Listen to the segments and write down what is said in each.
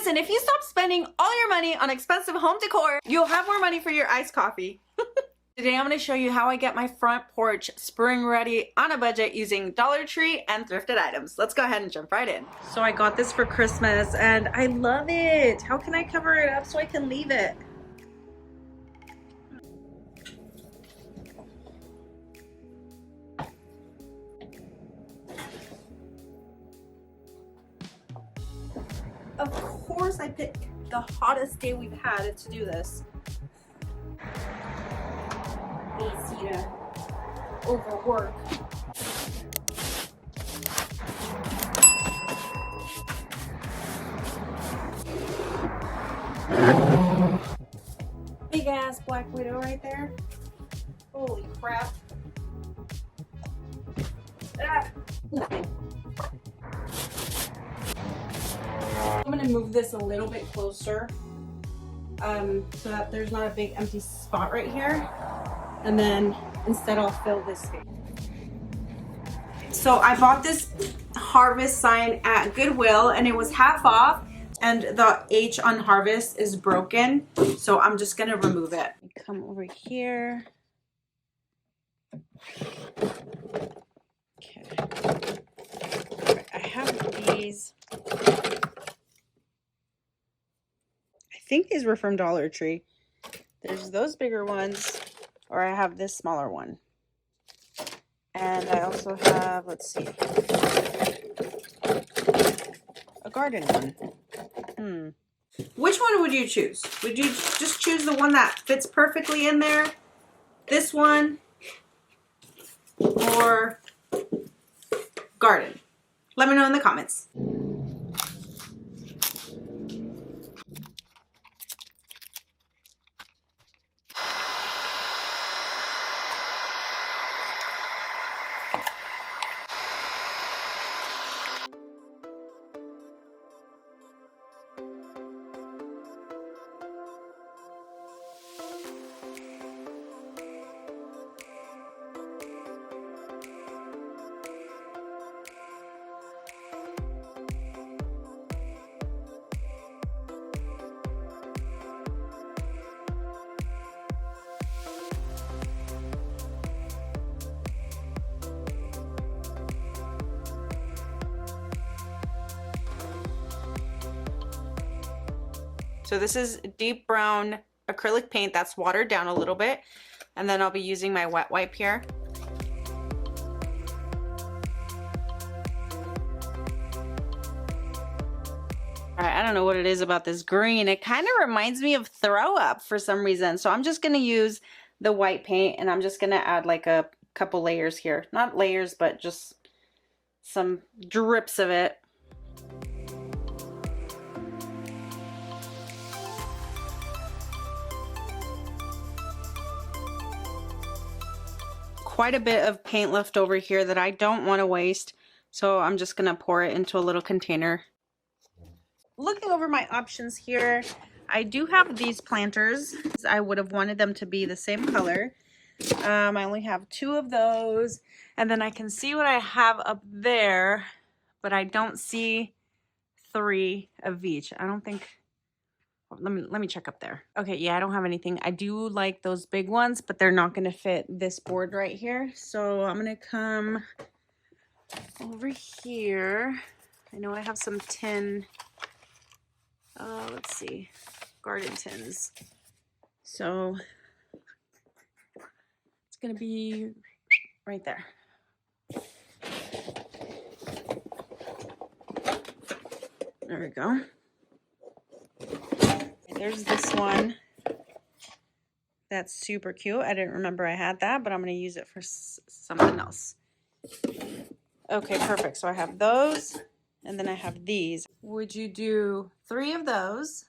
Listen, if you stop spending all your money on expensive home decor, you'll have more money for your iced coffee. Today I'm going to show you how I get my front porch spring ready on a budget using Dollar Tree and thrifted items. Let's go ahead and jump right in. So I got this for Christmas and I love it. How can I cover it up so I can leave it? Of course I picked the hottest day we've had to do this. Easy to overwork. Big ass black widow right there. Holy crap. Ah. I'm gonna move this a little bit closer so that there's not a big empty spot right here. And then instead I'll fill this space. So I bought this harvest sign at Goodwill and it was half off and the H on harvest is broken. So I'm just gonna remove it. Come over here. Okay. I have these. I think these were from Dollar Tree. There's those bigger ones, or I have this smaller one. And I also have, let's see, a garden one. Which one would you choose? Would you just choose the one that fits perfectly in there? This one? Or garden? Let me know in the comments. So this is deep brown acrylic paint that's watered down a little bit. And then I'll be using my wet wipe here. All right, I don't know what it is about this green. It kind of reminds me of Throw Up for some reason. So I'm just gonna use the white paint and I'm just gonna add like a couple layers here. Not layers, but just some drips of it. Quite a bit of paint left over here that I don't want to waste, so I'm just gonna pour it into a little container. Looking over my options here, I do have these planters. I would have wanted them to be the same color. I only have 2 of those, and then I can see what I have up there, but I don't see 3 of each. I don't think. Let me check up there. Okay, yeah, I don't have anything. I do like those big ones, but they're not gonna fit this board right here. So I'm gonna come over here. I know I have some tin, let's see, garden tins. So it's gonna be right there. There we go. There's this one. That's super cute. I didn't remember I had that, but I'm going to use it for something else. Okay, perfect. So I have those, and then I have these. Would you do 3 of those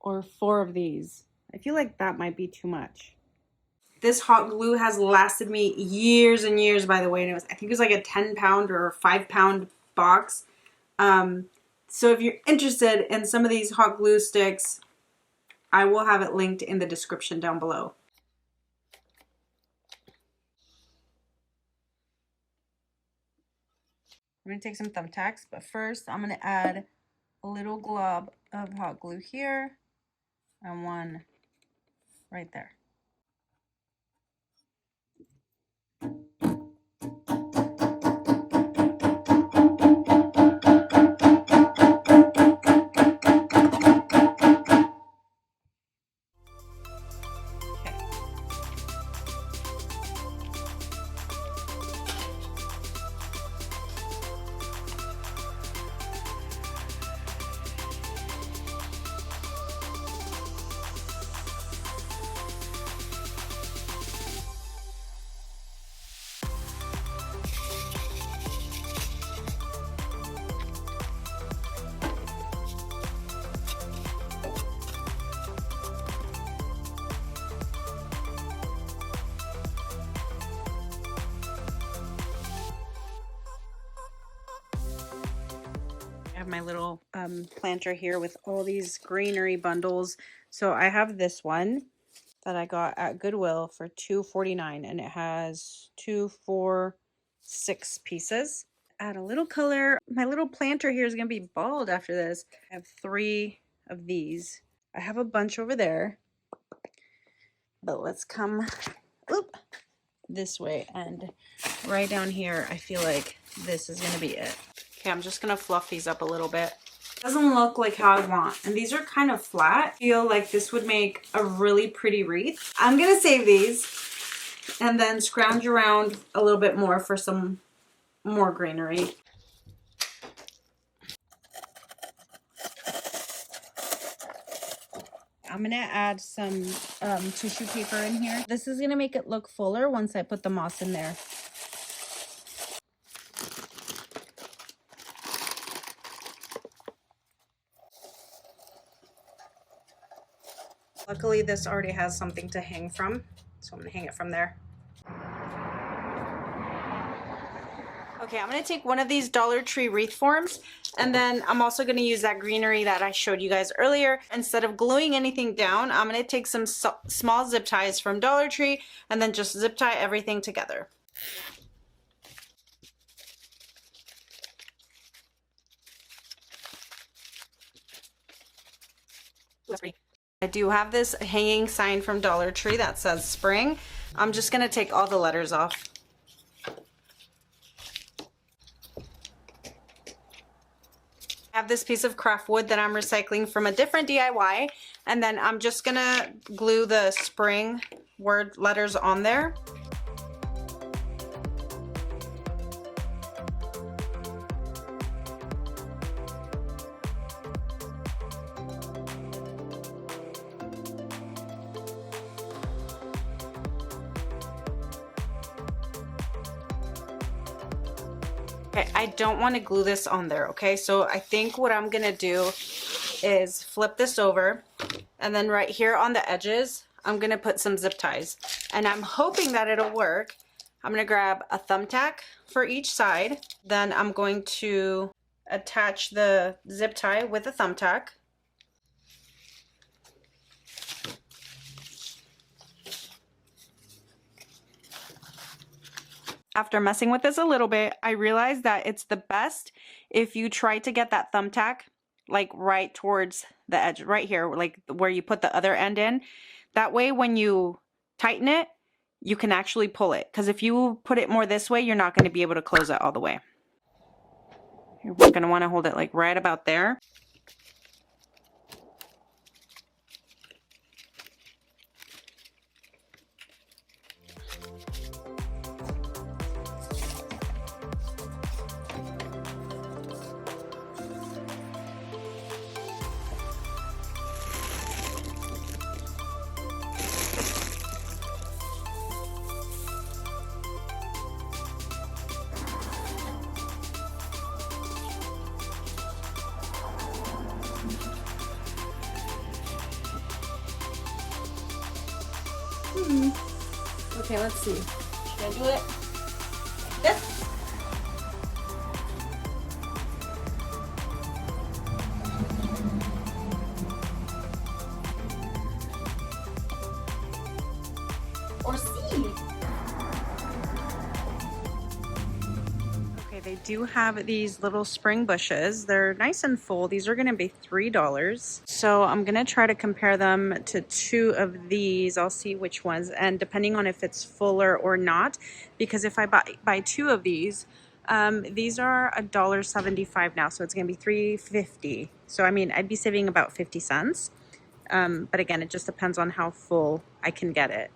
or 4 of these? I feel like that might be too much. This hot glue has lasted me years and years, by the way, and it was, I think it was like a 10-pound or 5-pound box. So if you're interested in some of these hot glue sticks, I will have it linked in the description down below. I'm going to take some thumbtacks, but first I'm going to add a little glob of hot glue here and one right there. I have my little planter here with all these greenery bundles. So I have this one that I got at Goodwill for $2.49, and it has 2, 4, 6 pieces. Add a little color. My little planter here is gonna be bald after this. I have 3 of these. I have a bunch over there, but let's come this way, and right down here I feel like this is gonna be it. Okay, I'm just gonna fluff these up a little bit. Doesn't look like how I want, and these are kind of flat. I feel like this would make a really pretty wreath. I'm gonna save these and then scrounge around a little bit more for some more greenery. I'm gonna add some tissue paper in here. This is gonna make it look fuller once I put the moss in there. Luckily, this already has something to hang from, so I'm gonna hang it from there. Okay, I'm gonna take one of these Dollar Tree wreath forms, and then I'm also gonna use that greenery that I showed you guys earlier. Instead of gluing anything down, I'm gonna take some small zip ties from Dollar Tree and then just zip tie everything together. I do have this hanging sign from Dollar Tree that says spring. I'm just gonna take all the letters off. I have this piece of craft wood that I'm recycling from a different DIY, and then I'm just gonna glue the spring word letters on there. Okay, I don't want to glue this on there, okay? So I think what I'm gonna do is flip this over, and then right here on the edges, I'm gonna put some zip ties. And I'm hoping that it'll work. I'm gonna grab a thumbtack for each side. Then I'm going to attach the zip tie with a thumbtack. After messing with this a little bit, I realized that it's the best if you try to get that thumbtack like right towards the edge, right here, like where you put the other end in. That way when you tighten it, you can actually pull it. Because if you put it more this way, you're not going to be able to close it all the way. You're going to want to hold it like right about there. Okay, let's see. Should I do it? This? Or C? Okay, they do have these little spring bushes. They're nice and full. These are going to be $3. So I'm going to try to compare them to 2 of these. I'll see which ones, and depending on if it's fuller or not, because if I buy 2 of these are $1.75 now, so it's going to be $3.50. So I mean, I'd be saving about 50 cents. But again, it just depends on how full I can get it.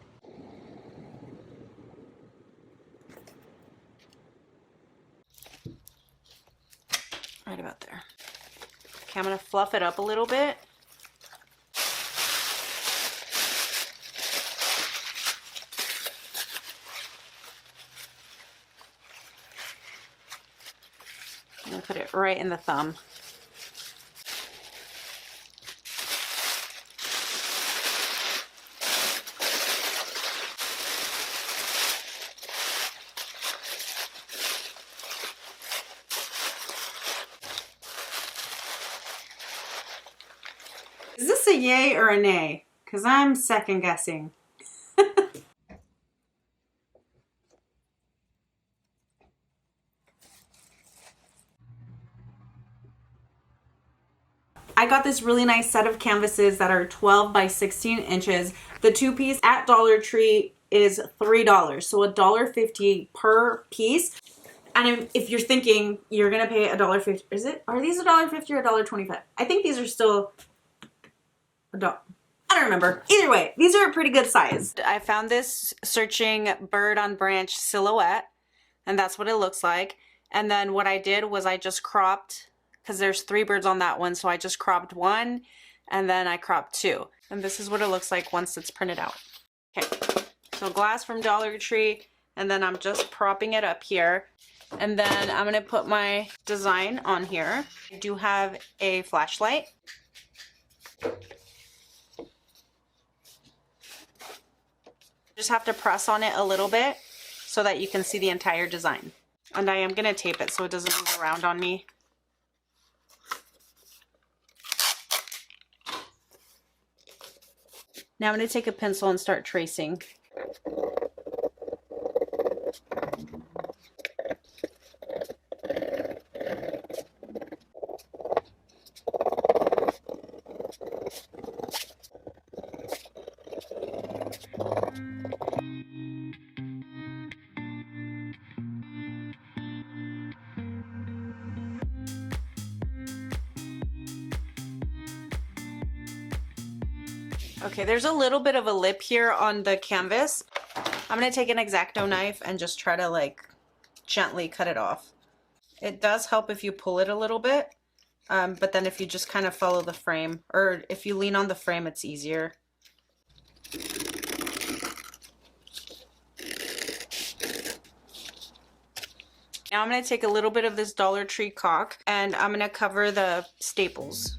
Right about there. Okay, I'm gonna fluff it up a little bit. I'm gonna put it right in the thumb. Is this a yay or a nay? Because I'm second guessing. I got this really nice set of canvases that are 12 by 16 inches. The 2-piece at Dollar Tree is $3, so $1.50 per piece. And if you're thinking you're gonna pay $1.50, are these $1.50 or $1.25? I think these are still $1. I don't remember. Either way, these are a pretty good size. I found this searching bird on branch silhouette, and that's what it looks like. And then what I did was I just cropped, because there's 3 birds on that one, so I just cropped 1, and then I cropped 2. And this is what it looks like once it's printed out. Okay, so glass from Dollar Tree, and then I'm just propping it up here. And then I'm gonna put my design on here. I do have a flashlight. Just have to press on it a little bit so that you can see the entire design. And I am gonna tape it so it doesn't move around on me. Now I'm gonna take a pencil and start tracing. Okay, there's a little bit of a lip here on the canvas. I'm gonna take an X-Acto knife and just try to like gently cut it off. It does help if you pull it a little bit, but then if you just kind of follow the frame, or if you lean on the frame, it's easier. Now I'm gonna take a little bit of this Dollar Tree caulk and I'm gonna cover the staples.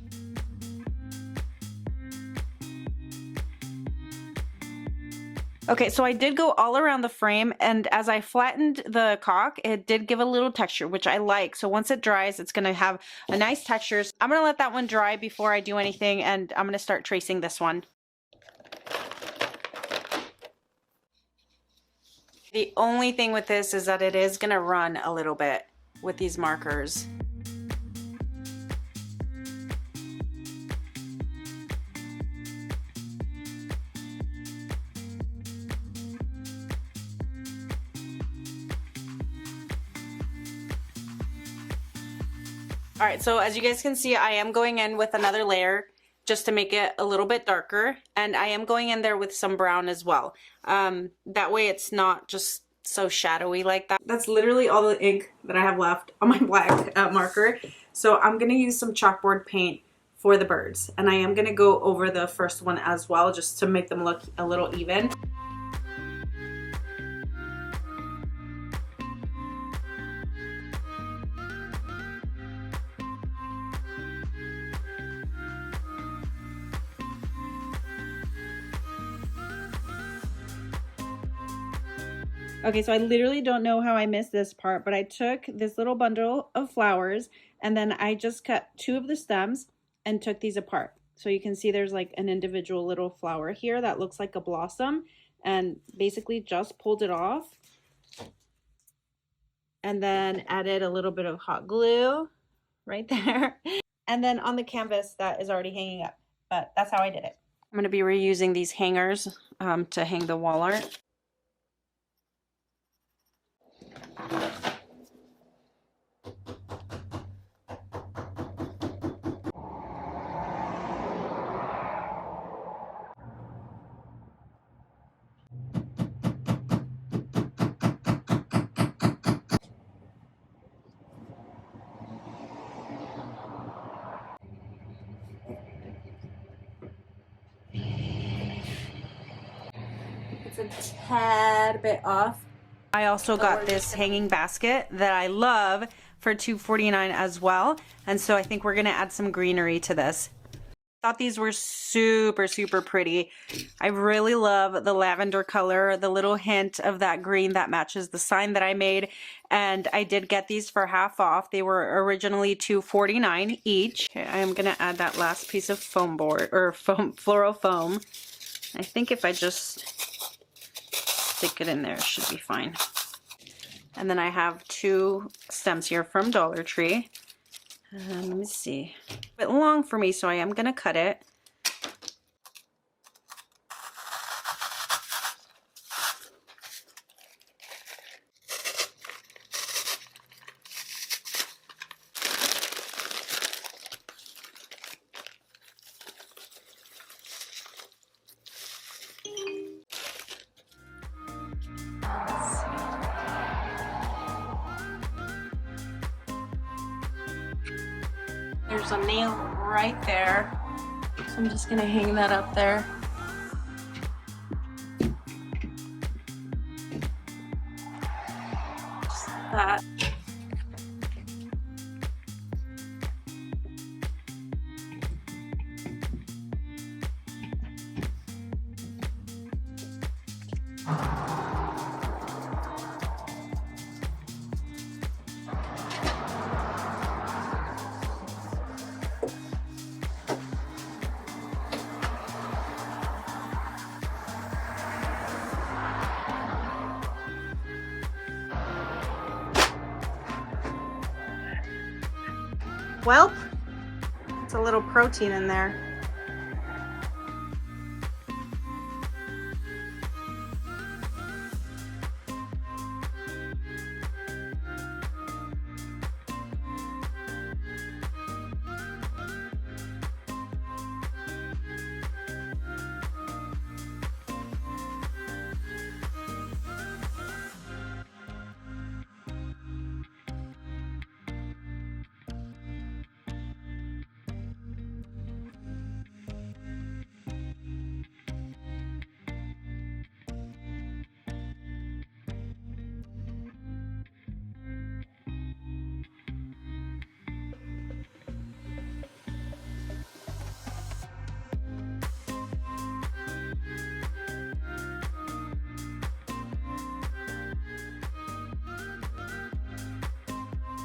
Okay, so I did go all around the frame, and as I flattened the caulk, it did give a little texture, which I like. So once it dries, it's gonna have a nice texture. So I'm gonna let that one dry before I do anything, and I'm gonna start tracing this one. The only thing with this is that it is gonna run a little bit with these markers. All right, so as you guys can see, I am going in with another layer just to make it a little bit darker, and I am going in there with some brown as well. That way it's not just so shadowy like that. That's literally all the ink that I have left on my black marker. So I'm gonna use some chalkboard paint for the birds, and I am gonna go over the first one as well just to make them look a little even. Okay, so I literally don't know how I missed this part, but I took this little bundle of flowers and then I just cut 2 of the stems and took these apart. So you can see there's like an individual little flower here that looks like a blossom, and basically just pulled it off and then added a little bit of hot glue right there. And then on the canvas that is already hanging up, but that's how I did it. I'm going to be reusing these hangers to hang the wall art. It's a tad bit off. I also got this hanging basket that I love for $2.49 as well. And so I think we're gonna add some greenery to this. Thought these were super, super pretty. I really love the lavender color, the little hint of that green that matches the sign that I made. And I did get these for half off. They were originally $2.49 each. Okay, I am gonna add that last piece of foam board, or floral foam. I think if I just stick it in there, it should be fine. And then I have 2 stems here from Dollar Tree. Let me see. A bit long for me, so I am gonna cut it. There's a nail right there, so I'm just gonna hang that up there. Just that. Well, it's a little protein in there.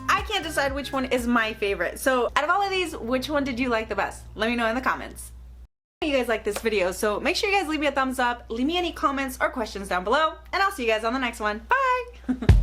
I can't decide which one is my favorite. So out of all of these, which one did you like the best? Let me know in the comments. You guys like this video, so make sure you guys leave me a thumbs up, leave me any comments or questions down below, and I'll see you guys on the next one. Bye!